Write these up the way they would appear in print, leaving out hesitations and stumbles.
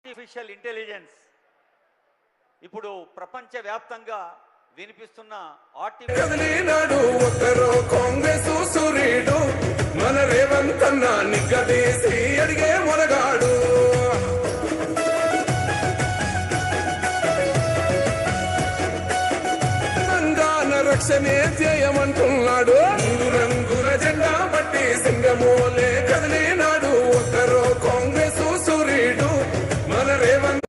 Artificial intelligence ఇప్పుడు ప్రపంచవ్యాప్తంగా వినిపిస్తున్న కదిలినాడు ఒక్కరో కాంగ్రెస్ సూర్యుడు మన రేవంత్ అన్న నిగ్గదీసి అడిగే మొనగాడు తెలంగాణ రక్షణే ధ్యేయమంటున్నాడు రంగుల జెండా బట్టి సింగమోలే కదిలినాడు ఒక్కరో కాంగ్రెస్ సూర్యుడు మన రేవంత్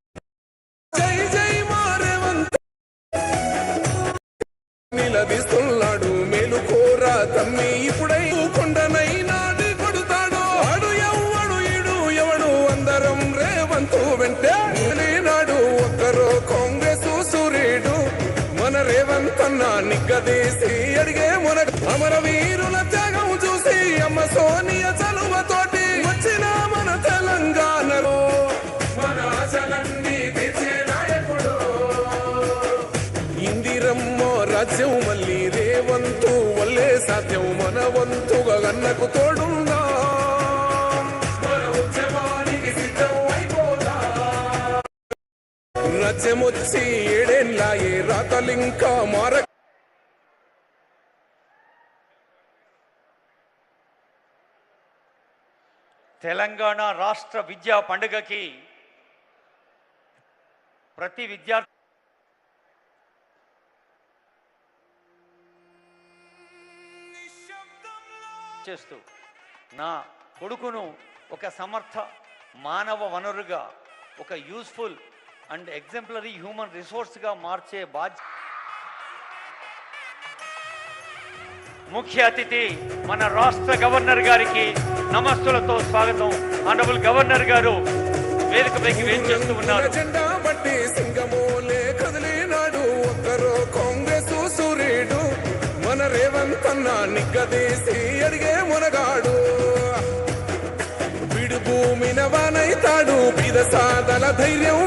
నిలదీస్తున్నాడు మేలుకోరా తమ్మి ఇప్పుడై కొండనైనాడు కొడుతాడు ఆడు ఎవడు ఈడు ఎవడు అందరం రేవంతు వెంటే నాడు ఒక్కరో కాంగ్రెస్ సూర్యుడు మన రేవంత్ అన్న నిగ్గదీసి అడిగే మన అమరవీరుల త్యాగం చూసి అమ్మ సోనియా చలువతోటి వచ్చిన మన తెలంగాణలో మన ఆశలన్నీ తీర్చే నాయకుడు ఇందిరమ్మ రాజ్యం మళ్ళీ రేవంతు వల్లే సాధ్యం మన వంతుగా గన్నకు తోడుందా మన ఉద్యమానికి సిద్ధం అయిపోదా రాజ్యమొచ్చి ఏడేళ్ళాయే రాతలింకా మార తెలంగాణ రాష్ట్ర విద్యా పండుగకి ప్రతి విద్యార్థి చేస్తూ నా కొడుకును ఒక సమర్థ మానవ వనరుగా ఒక యూస్ఫుల్ అండ్ ఎగ్జాంపులరీ హ్యూమన్ రిసోర్స్గా మార్చే బాధ్యత ముఖ్య అతిథి మన రాష్ట్ర గవర్నర్ గారికి నమస్తులతో స్వాగతం. ఆనరబుల్ గవర్నర్ గారు వేదికపైకి వేయించేస్తూ ఉన్నారు. జెండా బట్టి సింగమోలే కదిలినాడు ఒక్కరో కాంగ్రెస్ సూర్యుడు మన రేవంత్ అన్న నిగ్గదీసి అడిగే మునగాడు విడు భూమిన వానైతాడు బీద సాదల ధైర్యం